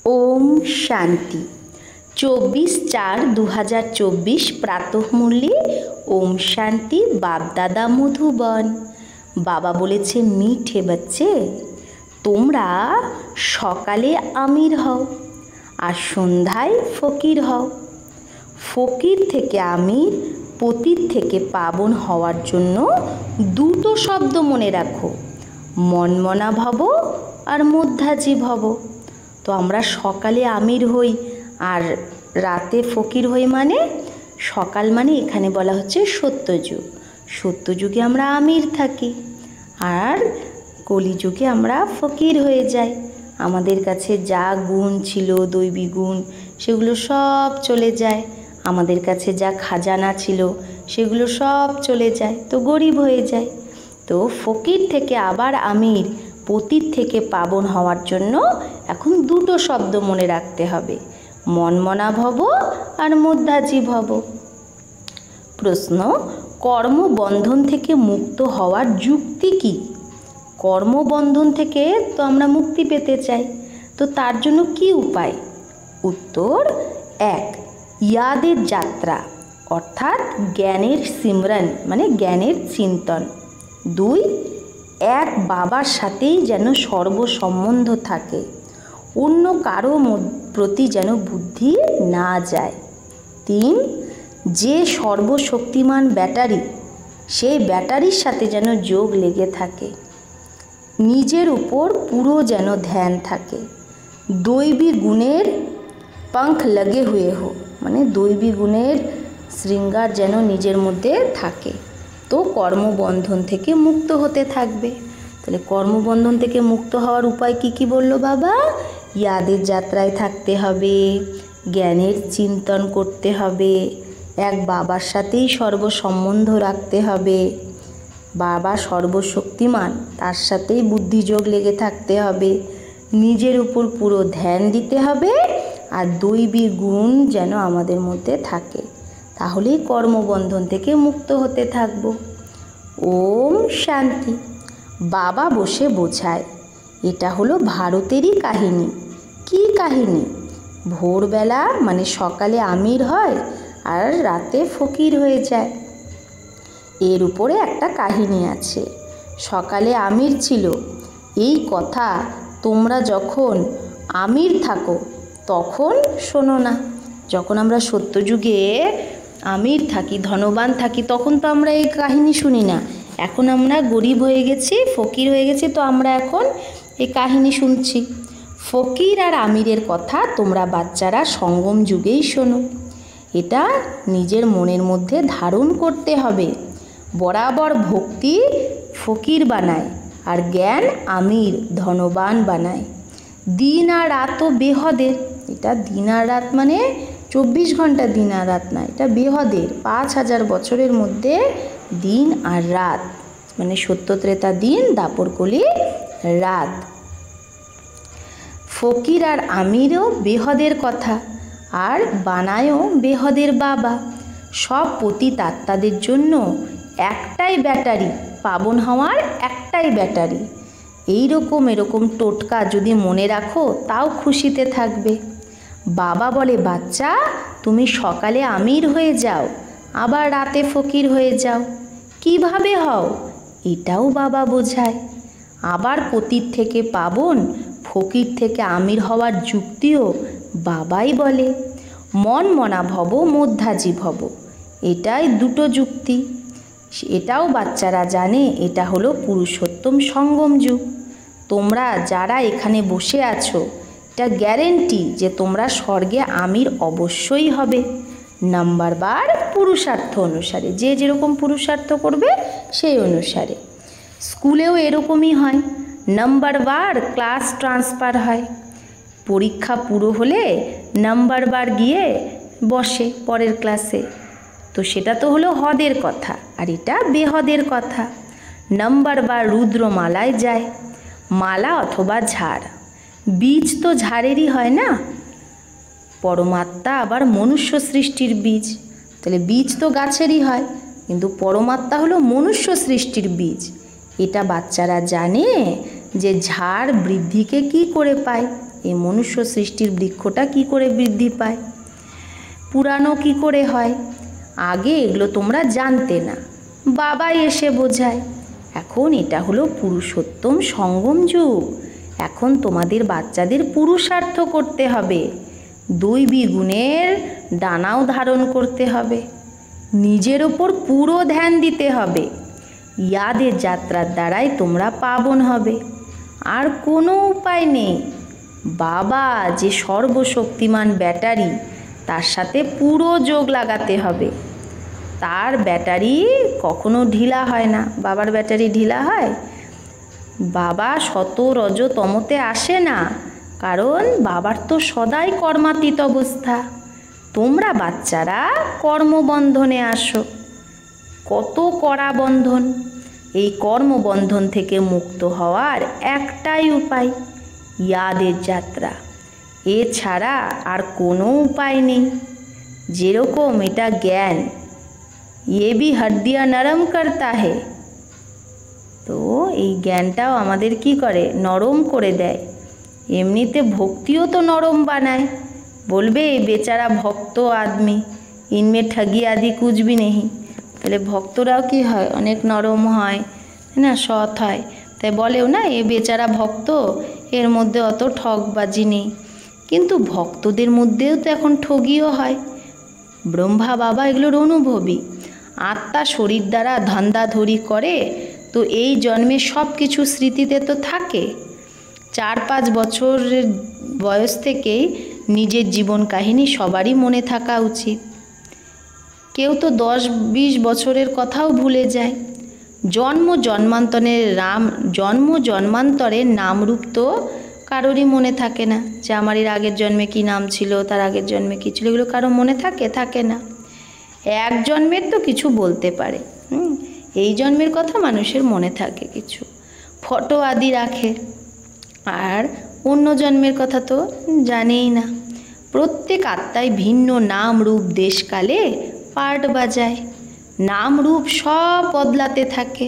ओम शांति 24/4/2024 प्रातः मूल्ये ओम शांति बापदादा मधुबन। बाबा बोलेছে মিঠে बच्चे তোমরা সকালে আমির হও আর সন্ধ্যায় ফকির হও। ফকির থেকে আমির, পতিত থেকে পাবন হওয়ার জন্য দুটো শব্দ মনে রাখো, মনমনা ভব আর মধ্যাজি ভব। তো আমরা সকালে আমির হই আর রাতে ফকির হই, মানে সকাল মানে এখানে বলা হচ্ছে সত্যযুগ। সত্যযুগে আমরা আমির থাকি আর কলিযুগে আমরা ফকির হয়ে যাই। আমাদের কাছে যা গুণ ছিল, দৈবী গুণ, সেগুলো সব চলে যায়। আমাদের কাছে যা খাজানা ছিল সেগুলো সব চলে যায়, তো গরিব হয়ে যায়। তো ফকির থেকে আবার আমির, পতিত থেকে পাবন হওয়ার জন্য এখন দুটো শব্দ মনে রাখতে হবে, মনমনা ভব আর মধ্যাজি ভব। প্রশ্ন, কর্মবন্ধন থেকে মুক্ত হওয়ার যুক্তি কি? কর্মবন্ধন থেকে তো আমরা মুক্তি পেতে চাই, তো তার জন্য কি উপায়? উত্তর 1, ইয়াদের যাত্রা অর্থাৎ জ্ঞানের সিমরন মানে জ্ঞানের চিন্তন। 2, এক বাবার সাথেই যেন সর্বসম্বন্ধ থাকে, অন্য কারো প্রতি যেন বুদ্ধি না যায়। 3, যে সর্বশক্তিমান ব্যাটারি, সেই ব্যাটারির সাথে যেন যোগ লেগে থাকে, নিজের উপর পুরো যেন ধ্যান থাকে। দৈবী গুণের पंख लगे हुए हो মানে দৈবী গুণের শৃঙ্গার যেন নিজের মধ্যে থাকে, তো কর্মবন্ধন থেকে মুক্ত হতে থাকবে। তাহলে কর্মবন্ধন থেকে মুক্ত হওয়ার উপায় কি কি বললো বাবা? ইয়াদের যাত্রায় থাকতে হবে, জ্ঞানের চিন্তন করতে হবে, এক বাবার সাথেই সর্বসম্বন্ধ রাখতে হবে, বাবা সর্বশক্তিমান তার সাথেই বুদ্ধিযোগ লেগে থাকতে হবে, নিজের উপর পুরো ধ্যান দিতে হবে আর দৈবী গুণ যেন আমাদের মধ্যে থাকে, তাহলেই কর্মবন্ধন থেকে মুক্ত হতে থাকব। ওম শান্তি। বাবা বসে বোঝায়, এটা হলো ভারতেরই কাহিনী। কি কাহিনী? ভোরবেলা মানে সকালে আমির হয় আর রাতে ফকির হয়ে যায়। এর উপরে একটা কাহিনী আছে। সকালে আমির ছিল, এই কথা তোমরা যখন আমির থাকো তখন শোনো না। যখন আমরা সত্যযুগে আমির থাকি, ধনবান থাকি, তখন তো আমরা এই কাহিনী শুনি না। এখন আমরা গরিব হয়ে গেছি, ফকির হয়ে গেছি, তো আমরা এখন এই কাহিনী শুনছি। ফকির আর আমিরের কথা তোমরা বাচ্চারা সঙ্গম যুগেই শোনো। এটা নিজের মনের মধ্যে ধারণ করতে হবে। বরাবর ভক্তি ফকির বানায় আর জ্ঞান আমির ধনবান বানায়। দিন আর রাতও বেহদের, এটা দিন আর রাত মানে 24 ঘন্টা দিন আর রাত না, এটা বেহদের 5000 বছরের মধ্যে দিন আর রাত, মানে সত্য ত্রেতা দিন, দাপর কলি রাত। ফকির আর আমিরও বেহদের কথা আর বানায়ও বেহদের বাবা। সব পতিত আত্মাদের জন্য একটাই ব্যাটারি, পাবন হওয়ার একটাই ব্যাটারি। এরকম টোটকা যদি মনে রাখো তাও খুশিতে থাকবে। বাবা বলে, বাচ্চা তুমি সকালে আমির হয়ে যাও আবার রাতে ফকির হয়ে যাও। কিভাবে হও এটাও বাবা বোঝায়। আবার পতিত থেকে পাবন, ফকির থেকে আমির হওয়ার যুক্তিও বাবাই বলে। মনমনা ভব, মধ্যাজি ভব, এটাই দুটো যুক্তি। এটাও বাচ্চারা জানে, এটা হলো পুরুষোত্তম সঙ্গম যুগ। তোমরা যারা এখানে বসে আছো, এটা গ্যারেন্টি যে তোমরা স্বর্গে আমির অবশ্যই হবে। নাম্বার বার পুরুষার্থ অনুসারে, যে যেরকম পুরুষার্থ করবে সেই অনুসারে। স্কুলেও এরকমই হয়, নাম্বার বার ক্লাস ট্রান্সফার হয়। পরীক্ষা পুরো হলে নাম্বার বার গিয়ে বসে পরের ক্লাসে, তো সেটা তো হলো হদের কথা, আর এটা বেহদের কথা। নাম্বার বার রুদ্রমালায় যায়, মালা অথবা ঝাড়। বীজ তো ঝাড়েরই হয় না, পরমাত্মা আবার মনুষ্য সৃষ্টির বীজ, তাহলে বীজ তো গাছেরই হয়, কিন্তু পরমাত্মা হলো মনুষ্য সৃষ্টির বীজ। এটা বাচ্চারা জানে যে ঝাড় বৃদ্ধিকে কি করে পায়, এই মনুষ্য সৃষ্টির বৃক্ষটা কি করে বৃদ্ধি পায়, পুরানো কি করে হয়। আগে এগুলো তোমরা জানতে না, বাবাই এসে বোঝায়। এখন এটা হলো পুরুষোত্তম সঙ্গম যুগ। এখন তোমাদের বাচ্চাদের পুরুষার্থ করতে হবে, দৈবী গুণের ডানাও ধারণ করতে হবে, নিজের ওপর পুরো ধ্যান দিতে হবে। ইয়াদের যাত্রার দ্বারাই তোমরা পাবন হবে, আর কোনো উপায় নেই। বাবা যে সর্বশক্তিমান ব্যাটারি, তার সাথে পুরো যোগ লাগাতে হবে। তার ব্যাটারি কখনো ঢিলা হয় না। বাবার ব্যাটারি ঢিলা হয়? বাবা শত রজ তমতে আসে না, কারণ বাবার তো সদাই কর্মাতীত অবস্থা। তোমরা বাচ্চারা কর্মবন্ধনে আসো, কত কড়া বন্ধন। এই কর্মবন্ধন থেকে মুক্ত হওয়ার একটাই উপায়, ইয়াদের যাত্রা। এছাড়া আর কোনো উপায় নেই। যেরকম এটা জ্ঞান, ये भी हड्डियाँ नरम करता है, তো এই জ্ঞানটাও আমাদের কি করে, নরম করে দেয়। এমনিতে ভক্তিও তো নরম বানায়। বলবে বেচারা ভক্ত আদমি, ইনমে ঠগি আদি কুছ ভি নেই। তাহলে ভক্তরাও কি হয়, অনেক নরম হয় না, সৎ হয়। তাই বলেও না, এ বেচারা ভক্ত, এর মধ্যে অত ঠগবাজি নেই। কিন্তু ভক্তদের মধ্যেও তো এখন ঠগিও হয়। ব্রহ্মা বাবা এগুলোর অনুভবী। আত্মা শরীর দ্বারা ধান্দাধরি করে, তো এই জন্মে সব কিছু স্মৃতিতে তো থাকে। 4-5 বছরের বয়স থেকেই নিজের জীবন কাহিনী সবারই মনে থাকা উচিত। কেউ তো 10-20 বছরের কথাও ভুলে যায়। জন্ম জন্মান্তরের নামরূপ তো কারোরই মনে থাকে না, যে আমার এর আগের জন্মে কি নাম ছিল, তার আগের জন্মে কী ছিল, এগুলো কারো মনে থাকে না। এক জন্মের তো কিছু বলতে পারে, এই জন্মের কথা মানুষের মনে থাকে কিছু, ফটো আদি রাখে, আর অন্য জন্মের কথা তো জানেই না। প্রত্যেক আত্মায় ভিন্ন নাম রূপ দেশকালে পার্ট বাজায়, নাম রূপ সব বদলাতে থাকে।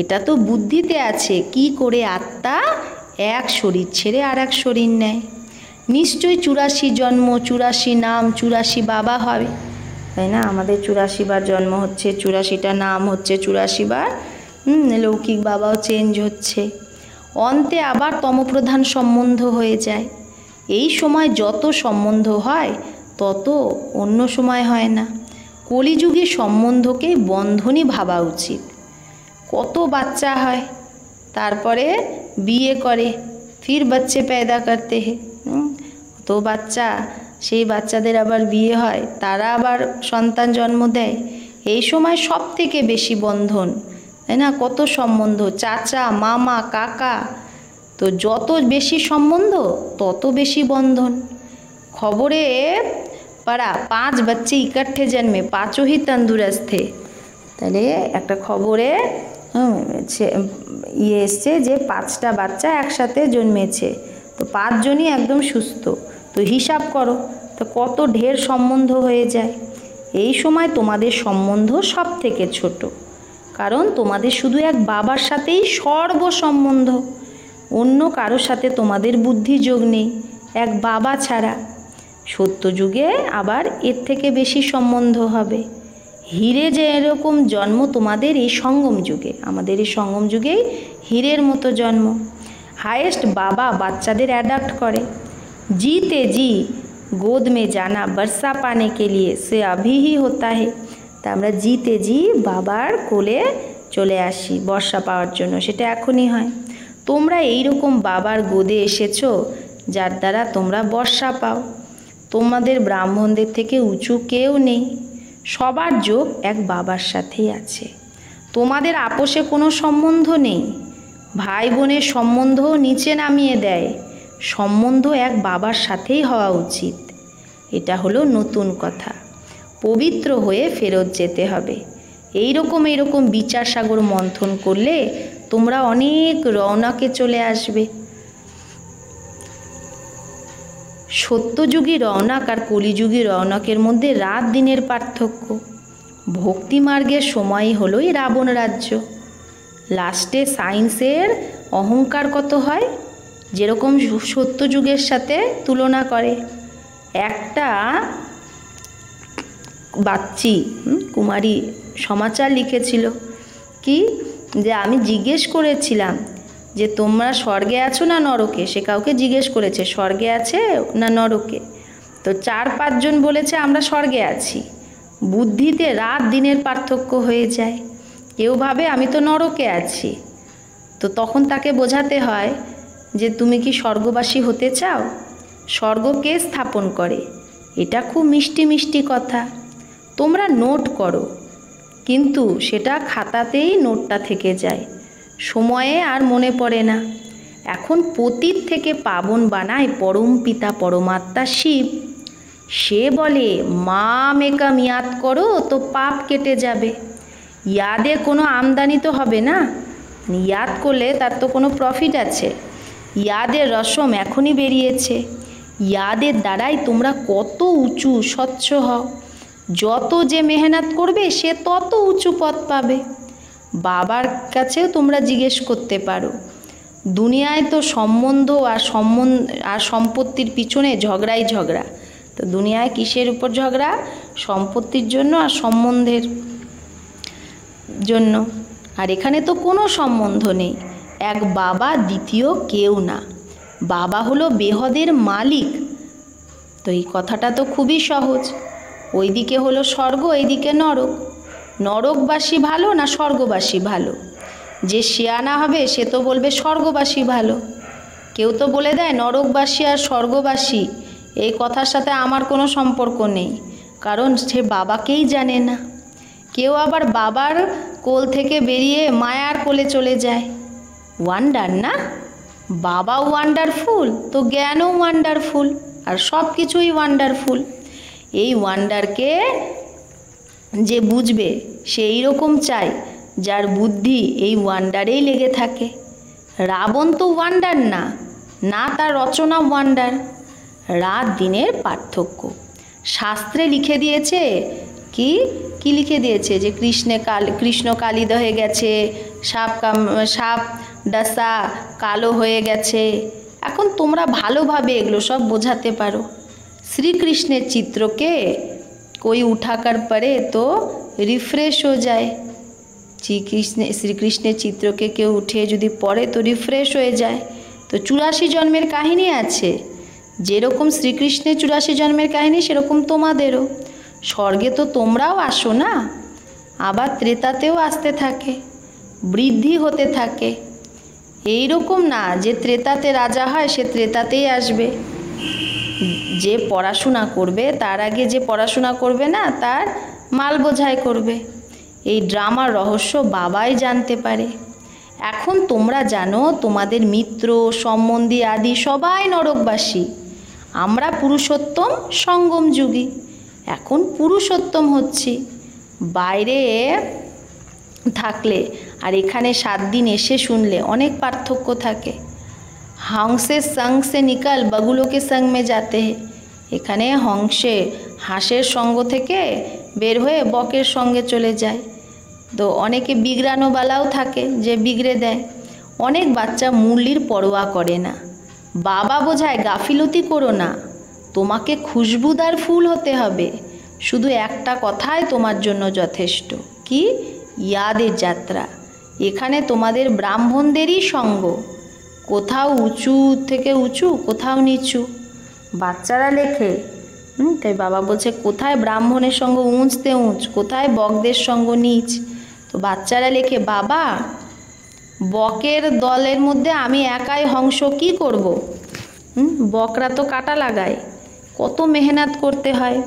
এটা তো বুদ্ধিতে আছে কি করে আত্মা এক শরীর ছেড়ে আর এক শরীর নেয়। নিশ্চয়ই 84 জন্ম, 84 নাম, 84 বাবা হবে, তাই না? আমাদের 84 বার জন্ম হচ্ছে, 84টা নাম হচ্ছে, 84 বার লৌকিক বাবাও চেঞ্জ হচ্ছে। অন্তে আবার তমপ্রধান সম্বন্ধ হয়ে যায়। এই সময় যত সম্বন্ধ হয় তত অন্য সময় হয় না। কলিযুগে সম্বন্ধকে বন্ধনই ভাবা উচিত। কত বাচ্চা হয়, তারপরে বিয়ে করে, ফির বাচ্চে पैदा करते हैं। তো বাচ্চা, সেই বাচ্চাদের আবার বিয়ে হয়, তারা আবার সন্তান জন্ম দেয়। এই সময় সব থেকে বেশি বন্ধন, তাই না? কত সম্বন্ধ, চাচা, মামা, কাকা, তো যত বেশি সম্বন্ধ তত বেশি বন্ধন। খবরে पड़ा 5 बच्चे इकट्ठे जन्मे, 5 ही तंदुरुस्त थे। তাহলে একটা খবরে ইয়ে এসছে যে 5টা বাচ্চা একসাথে জন্মেছে, তো 5 জনই একদম সুস্থ। তো হিসাব করো, তো কত ঢের সম্বন্ধ হয়ে যায়। এই সময় তোমাদের সম্বন্ধ সব থেকে ছোট, কারণ তোমাদের শুধু এক বাবার সাথেই সর্বসম্বন্ধ, অন্য কারোর সাথে তোমাদের বুদ্ধি যোগ নেই, এক বাবা ছাড়া। সত্যযুগে আবার এর থেকে বেশি সম্বন্ধ হবে। হীরে যে এরকম জন্ম তোমাদের এই সঙ্গম যুগে, আমাদের এই সঙ্গম যুগেই হীরের মতো জন্ম। হায়েস্ট বাবা বাচ্চাদের অ্যাডাপ্ট করে। जीते जी गोद में जाना बरसा पाने के लिए से अभी ही होता है। তা আমরা জিতে জি বাবার কোলে চলে আসি বর্ষা পাওয়ার জন্য, সেটা এখনই হয়। তোমরা এইরকম বাবার গোদে এসেছো যার দ্বারা তোমরা বর্ষা পাও। তোমাদের ব্রাহ্মণদের থেকে উঁচু কেউ নেই, সবার যোগ এক বাবার সাথেই আছে। তোমাদের আপোষে কোনো সম্বন্ধ নেই, ভাই বোনের সম্বন্ধও নিচে নামিয়ে দেয়। সম্বন্ধ এক বাবার সাথেই হওয়া উচিত। এটা হলো নতুন কথা। পবিত্র হয়ে ফেরত যেতে হবে। এইরকম বিচার সাগর মন্থন করলে তোমরা অনেক রওনাকে চলে আসবে। সত্যযুগী রওনাক আর কলিযুগী রওনাকের মধ্যে রাত দিনের পার্থক্য। ভক্তি মার্গের সময়ই হলোই রাবণ রাজ্য। লাস্টে সায়েন্সের অহংকার কত হয়, যেরকম সত্যযুগের সাথে তুলনা করে। একটা বাচ্চি কুমারী সমাচার লিখেছিল কি, যে আমি জিজ্ঞেস করেছিলাম যে তোমরা স্বর্গে আছো না নরকে। সে কাউকে জিজ্ঞেস করেছে স্বর্গে আছে না নরকে। তো 4-5 জন বলেছে আমরা স্বর্গে আছি। বুদ্ধিতে রাত দিনের পার্থক্য হয়ে যায়। কেউ ভাবে আমি তো নরকে আছি। তো তখন তাকে বোঝাতে হয় যে তুমি কি স্বর্গবাসী হতে চাও? স্বর্গ কে স্থাপন করে? এটা খুব মিষ্টি মিষ্টি কথা, তোমরা নোট করো, কিন্তু সেটা খাতাতেই নোটটা থেকে যায়, সময়ে আর মনে পড়ে না। এখন পতিত থেকে পাবন বানায় পরম পিতা পরমাত্মা শিব। সে বলে মাম একাম ইয়াদ করো তো পাপ কেটে যাবে। ইয়াদে কোনো আমদানি তো হবে না, ইয়াদ করলে তার তো কোনো প্রফিট আছে। ইয়াদের রসম এখনই বেরিয়েছে। ইয়াদের দ্বারাই তোমরা কত উঁচু স্বচ্ছ হও। যত যে মেহনত করবে সে তত উঁচু পথ পাবে। বাবার কাছেও তোমরা জিজ্ঞেস করতে পারো। দুনিয়ায় তো সম্বন্ধ আর সম্পত্তির পিছনে ঝগড়াই ঝগড়া। তো দুনিয়ায় কিসের উপর ঝগড়া? সম্পত্তির জন্য আর সম্বন্ধের জন্য। আর এখানে তো কোনো সম্বন্ধ নেই। এক বাবা, দ্বিতীয় কেউ না। বাবা হলো বেহদের মালিক। তো এই কথাটা তো খুবই সহজ। ওইদিকে হলো স্বর্গ, এইদিকে নরক। নরকবাসী ভালো না স্বর্গবাসী ভালো? যে শিয়ানা হবে সে তো বলবে স্বর্গবাসী ভালো। কেউ তো বলে দেয় নরকবাসী আর স্বর্গবাসী এই কথার সাথে আমার কোনো সম্পর্ক নেই, কারণ সে বাবাকেই জানে না। কেউ আবার বাবার কোল থেকে বেরিয়ে মায়ার কোলে চলে যায়। ওয়ান্ডার না? বাবা ওয়ান্ডারফুল, তো জ্ঞানও ওয়ান্ডারফুল, আর সব কিছুই ওয়ান্ডারফুল। এই ওয়ান্ডারকে যে বুঝবে সে এইরকম চায় যার বুদ্ধি এই ওয়ান্ডারেই লেগে থাকে। রাবণ তো ওয়ান্ডার না, না তার রচনা ওয়ান্ডার। রাত দিনের পার্থক্য শাস্ত্রে লিখে দিয়েছে। কি লিখে দিয়েছে? যে কৃষ্ণ কালিদ হয়ে গেছে, সাপ ডাসা কালো হয়ে গেছে। এখন তোমরা ভালোভাবে এগুলো সব বোঝাতে পারো। শ্রীকৃষ্ণের চিত্রকে कोई उठाकर पढ़े तो रिफ्रेश हो जाए। শ্রীকৃষ্ণের চিত্রকে কেউ উঠে যদি পড়ে তো রিফ্রেশ হয়ে যায়। তো 84 জন্মের কাহিনী আছে। যেরকম শ্রীকৃষ্ণের 84 জন্মের কাহিনী সেরকম তোমাদেরও। স্বর্গে তো তোমরাও আসো না, আবার ত্রেতাতেও আসতে থাকে, বৃদ্ধি হতে থাকে। এই রকম না যে ত্রেতাতে রাজা হয় সে ত্রেতাতেই আসবে। যে পড়াশোনা করবে তার আগে যে পড়াশোনা করবে না তার মাল বোঝাই করবে। এই ড্রামার রহস্য বাবাই জানতে পারে। এখন তোমরা জানো তোমাদের মিত্র সম্বন্ধী আদি সবাই নরকবাসী। আমরা পুরুষোত্তম সঙ্গম যুগী, এখন পুরুষোত্তম হচ্ছি। বাইরে থাকলে আর এখানে 7 দিন এসে শুনলে অনেক পার্থক্য থাকে। हंसे संग से निकल बगुलों के संग में जाते हैं। এখানে হাঁসের সঙ্গ থেকে বের হয়ে বকের সঙ্গে চলে যায়। তো অনেকে বিগড়ানোওয়ালাও থাকে যে বিগড়ে দেয়। অনেক বাচ্চা মুরলির পরোয়া করে না। বাবা বোঝায় গাফিলতি করো না, তোমাকে খুশবুদার ফুল হতে হবে। শুধু একটা কথাই তোমার জন্য যথেষ্ট, কি? ইয়াদের যাত্রা। এখানে তোমাদের ব্রাহ্মণদেরই সঙ্গ, কোথাও উঁচু থেকে উঁচু, কোথাও নিচু। বাচ্চারা লেখে তাই বাবা বলছে কোথায় ব্রাহ্মণের সঙ্গ উঁচতে উঁচ, কোথায় বকদের সঙ্গ নিচ। তো বাচ্চারা লেখে বাবা বকের দলের মধ্যে আমি একাই হংস কি করব? বকরা তো কাটা লাগায়, কত মেহনত করতে হয়।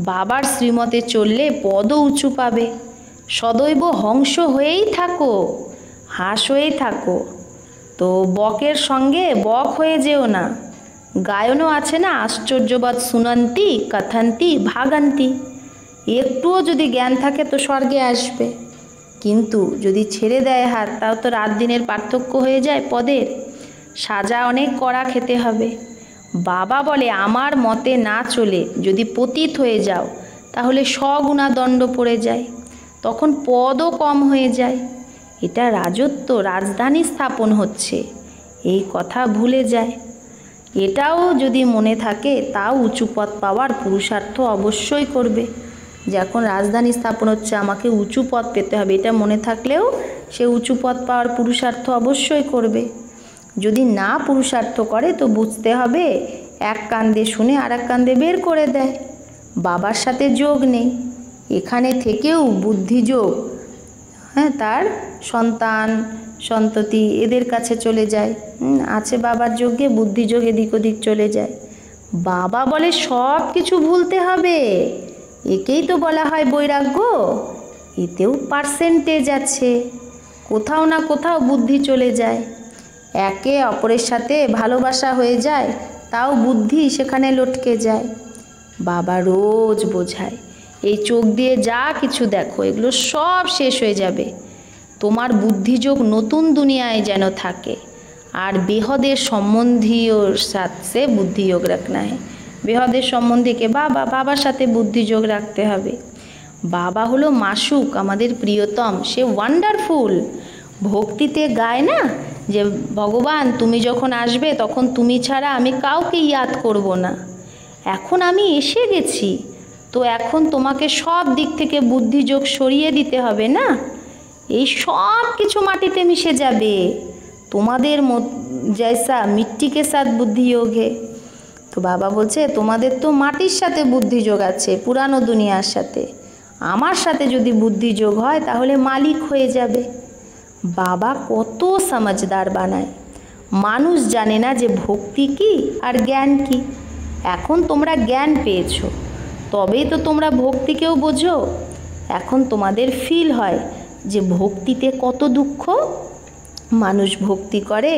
বাবার শ্রীমতে চললে পদও উঁচু পাবে। সদৈব হংস হয়েই থাকো, হাঁস হয়েই থাকো। তো বকের সঙ্গে বক হয়ে যেও না। গায়নও আছে না, আশ্চর্যবৎ শুনন্তি কথন্তি ভাগান্তি। একটুও যদি জ্ঞান থাকে তো স্বর্গে আসবে, কিন্তু যদি ছেড়ে দেয় হাত তাও তো রাত দিনের পার্থক্য হয়ে যায় পদের। সাজা অনেক কড়া খেতে হবে। বাবা বলে আমার মতে না চলে যদি পতিত হয়ে যাও তাহলে স্বগুণা দণ্ড পড়ে যায়, তখন পদও কম হয়ে যায়। এটা রাজত্ব, রাজধানী স্থাপন হচ্ছে। এই কথা ভুলে যায়। এটাও যদি মনে থাকে তাও উঁচু পদ পাওয়ার পুরুষার্থ অবশ্যই করবে। যে এখন রাজধানী স্থাপন হচ্ছে, আমাকে উঁচু পদ পেতে হবে, এটা মনে থাকলেও সে উঁচু পদ পাওয়ার পুরুষার্থ অবশ্যই করবে। যদি না পুরুষার্থ করে তো বুঝতে হবে এক কান দিয়ে শুনে আর এক কান দিয়ে বের করে দেয়। বাবার সাথে যোগ নেই, এখানে থেকেও বুদ্ধিযোগ তার সন্তান সন্ততি এদের কাছে চলে যায়। আছে বাবার যোগে, বুদ্ধিযোগ এদিক ওদিক চলে যায়। বাবা বলে সব কিছু ভুলতে হবে, একেই তো বলা হয় বৈরাগ্য। এতেও পার্সেন্টেজ আছে, কোথাও না কোথাও বুদ্ধি চলে যায়। একে অপরের সাথে ভালোবাসা হয়ে যায়, তাও বুদ্ধি সেখানে লটকে যায়। বাবা রোজ বোঝায়, এই চোখ দিয়ে যা কিছু দেখো এগুলো সব শেষ হয়ে যাবে, তোমার বুদ্ধিযোগ নতুন দুনিয়ায় যেন থাকে। আর বেহদের সম্বন্ধীর সাথে বুদ্ধিযোগ রাখনা হয়। বেহদের সম্বন্ধীকে বাবার সাথে বুদ্ধিযোগ রাখতে হবে। বাবা হলো মাসুক, আমাদের প্রিয়তম, সে ওয়ান্ডারফুল। ভক্তিতে গায় না যে ভগবান তুমি যখন আসবে তখন তুমি ছাড়া আমি কাউকে ইয়াদ করব না। এখন আমি এসে গেছি, তো এখন তোমাকে সব দিক থেকে বুদ্ধিযোগ সরিয়ে দিতে হবে না। এই সব কিছু মাটিতে মিশে যাবে, তোমাদের জৈসা মিট্টি কে সাথ বুদ্ধিযোগ হে। তো বাবা বলছে তোমাদের তো মাটির সাথে বুদ্ধিযোগ আছে, পুরানো দুনিয়ার সাথে। আমার সাথে যদি বুদ্ধিযোগ হয় তাহলে মালিক হয়ে যাবে। বাবা কত সমঝদার বানায়। মানুষ জানে না যে ভক্তি কি আর জ্ঞান কি। এখন তোমরা জ্ঞান পেয়েছো, তবেই তো তোমরা ভক্তিকেও বোঝো। এখন তোমাদের ফিল হয় যে ভক্তিতে কত দুঃখ। মানুষ ভক্তি করে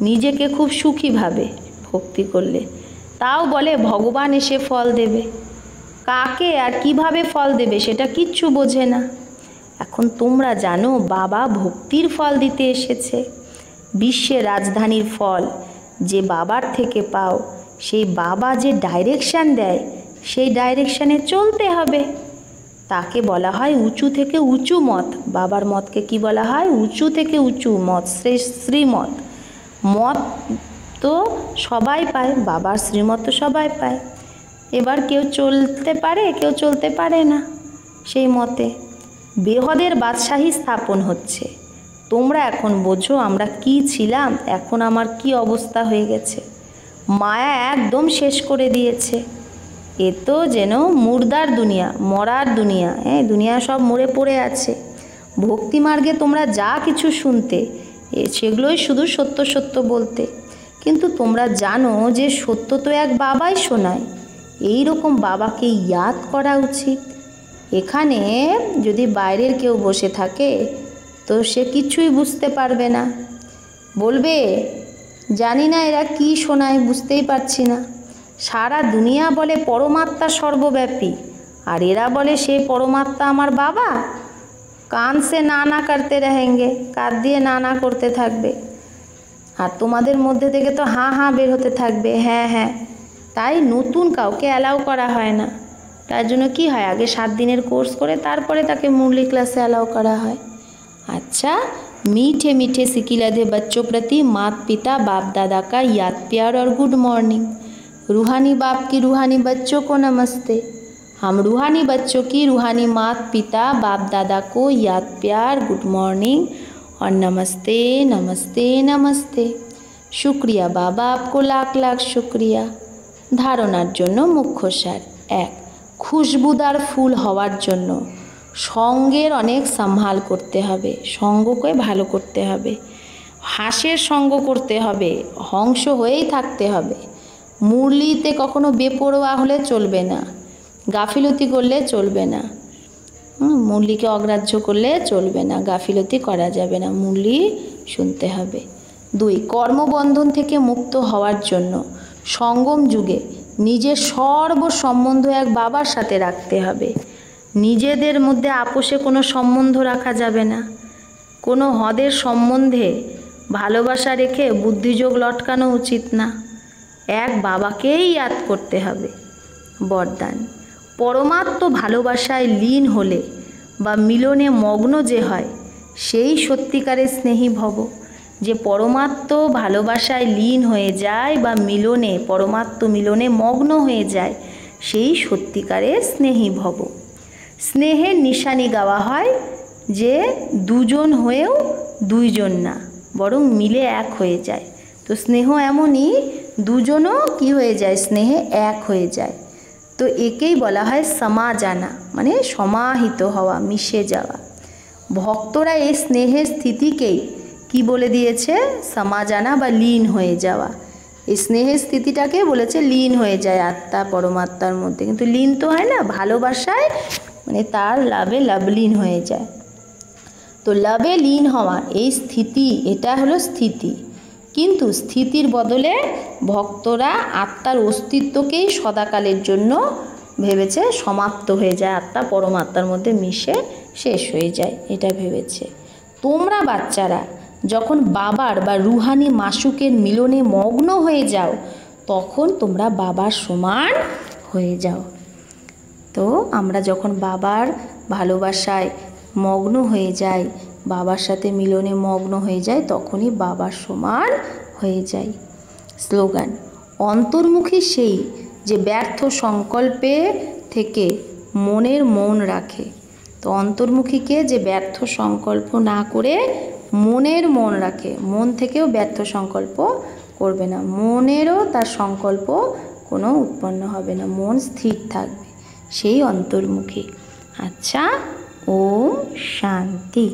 নিজেকে খুব সুখী ভাবে ভক্তি করলে, তাও বলে ভগবান এসে ফল দেবে। কাকে আর কিভাবে ফল দেবে সেটা কিচ্ছু বোঝে না। এখন তোমরা জানো বাবা ভক্তির ফল দিতে এসেছে। বিশ্বের রাজধানীর ফল যে বাবার থেকে পাও, সেই বাবা যে ডাইরেকশান দেয় সেই ডাইরেকশানে চলতে হবে। তাকে বলা হয় উঁচু থেকে উঁচু মত। বাবার মতকে কি বলা হয়? উঁচু থেকে উঁচু মত, শ্রীমত। মত তো সবাই পায়, বাবার শ্রীমত তো সবাই পায়। এবার কেউ চলতে পারে, কেউ চলতে পারে না সেই মতে। বেহদের বাদশাহী স্থাপন হচ্ছে। তোমরা এখন বোঝো আমরা কি ছিলাম, এখন আমার কি অবস্থা হয়ে গেছে। মায়া একদম শেষ করে দিয়েছে। এ তো যেন মুর্দার দুনিয়া, মরার দুনিয়া। দুনিয়া সব মরে পড়ে আছে। ভক্তিমার্গে তোমরা যা কিছু শুনতে, সেগুলোই শুধু সত্য সত্য বলতে। কিন্তু তোমরা জানো যে সত্য তো এক বাবাই শোনায়। এই রকম বাবাকে ইয়াদ করা উচিত। এখানে যদি বাইরের কেউ বসে থাকে তো সে কিছুই বুঝতে পারবে না, বলবে জানি না এরা কি শোনায়, বুঝতেই পারছি না। সারা দুনিয়া বলে পরমাত্মা সর্বব্যাপী, আর এরা বলে সেই পরমাত্মা আমার বাবা। কান সে না না করতে रहेंगे, কান দিয়ে না না করতে থাকবে। আর তোমাদের মধ্যে থেকে তো হাঁ হাঁ বের হতে থাকবে, হ্যাঁ হ্যাঁ। তাই নতুন কাউকে অ্যালাউ করা হয় না। তার জন্য কি হয়, আগে 7 দিনের কোর্স করে তারপরে তাকে মুরলি ক্লাসে অ্যালাউ করা হয়। अच्छा, मीठे मीठे सिकिलधे बच्चों प्रति माता पिता बाप दादा का याद प्यार और गुड मॉर्निंग। रूहानी बाप की रूहानी बच्चों को नमस्ते। हम रूहानी बच्चों की रूहानी माता पिता बाप दादा को याद प्यार, गुड मॉर्निंग और नमस्ते नमस्ते नमस्ते। शुक्रिया बाबा, आपको लाख लाख शुक्रिया। धारणार जन्य मुख्य सार। 1, खुशबुदार फुल हওয়ার জন্য সঙ্গের অনেক সম্ভাল করতে হবে, সঙ্গকে ভালো করতে হবে। হাঁসের সঙ্গ করতে হবে, হংস হয়েই থাকতে হবে। মুরলিতে কখনো বেপরোয়া হলে চলবে না, গাফিলতি করলে চলবে না। মুরলিকে অগ্রাহ্য করলে চলবে না, গাফিলতি করা যাবে না, মুরলি শুনতে হবে। 2, কর্মবন্ধন থেকে মুক্ত হওয়ার জন্য সঙ্গম যুগে নিজের সর্ব সম্বন্ধ এক বাবার সাথে রাখতে হবে। নিজেদের মধ্যে আপোষে কোনো সম্বন্ধ রাখা যাবে না। কোনো হদের সম্বন্ধে ভালোবাসা রেখে বুদ্ধিযোগ লটকানো উচিত না। এক বাবাকেই ইয়াদ করতে হবে। বরদান, পরমাত্ম ভালোবাসায় লীন হলে বা মিলনে মগ্ন যে হয় সেই সত্যিকারের স্নেহী ভব। যে পরমাত্ম ভালোবাসায় লীন হয়ে যায় বা মিলনে পরমাত্ম মিলনে মগ্ন হয়ে যায়, সেই সত্যিকারের স্নেহী ভব। স্নেহের নিশানি গাওয়া হয় যে দুজন হয়েও দুইজন না, বরং মিলে এক হয়ে যায়। তো স্নেহ এমনই, দুজনও কি হয়ে যায়, স্নেহে এক হয়ে যায়। তো একেই বলা হয় সমাজানা, মানে সমাহিত হওয়া, মিশে যাওয়া। ভক্তরা এই স্নেহের স্থিতিকেই কি বলে দিয়েছে, সমাজানা বা লীন হয়ে যাওয়া। এই স্নেহের স্থিতিটাকে বলেছে লীন হয়ে যায় আত্মা পরমাত্মার মধ্যে। কিন্তু লীন তো হয় না, ভালোবাসায় মানে তার লাভে লাভলীন হয়ে যায়। তো লাভে লীন হওয়ার এই স্থিতি, এটা হলো স্থিতি। কিন্তু স্থিতির বদলে ভক্তরা আত্মার অস্তিত্বকেই সদাকালের জন্য ভেবেছে সমাপ্ত হয়ে যায়, আত্মা পরমাত্মার মধ্যে মিশে শেষ হয়ে যায়, এটা ভেবেছে। তোমরা বাচ্চারা যখন বাবার বা রুহানি মাসুকের মিলনে মগ্ন হয়ে যাও, তখন তোমরা বাবার সমান হয়ে যাও। তো আমরা যখন বাবার ভালোবাসায় মগ্ন হয়ে যাই, বাবার সাথে মিলনে মগ্ন হয়ে যাই, তখনই বাবার সমান হয়ে যাই। স্লোগান: অন্তর্মুখী সেই যে ব্যর্থ সংকল্পে থেকে মনের মন রাখে। তো অন্তর্মুখীকে যে ব্যর্থ সংকল্প না করে মনের মন রাখে, মন থেকেও ব্যর্থ সংকল্প করবে না, মনেরও তার সংকল্প কোনো উৎপন্ন হবে না, মন স্থির থাকবে, সেই অন্তর্মুখী। আচ্ছা, ওম শান্তি।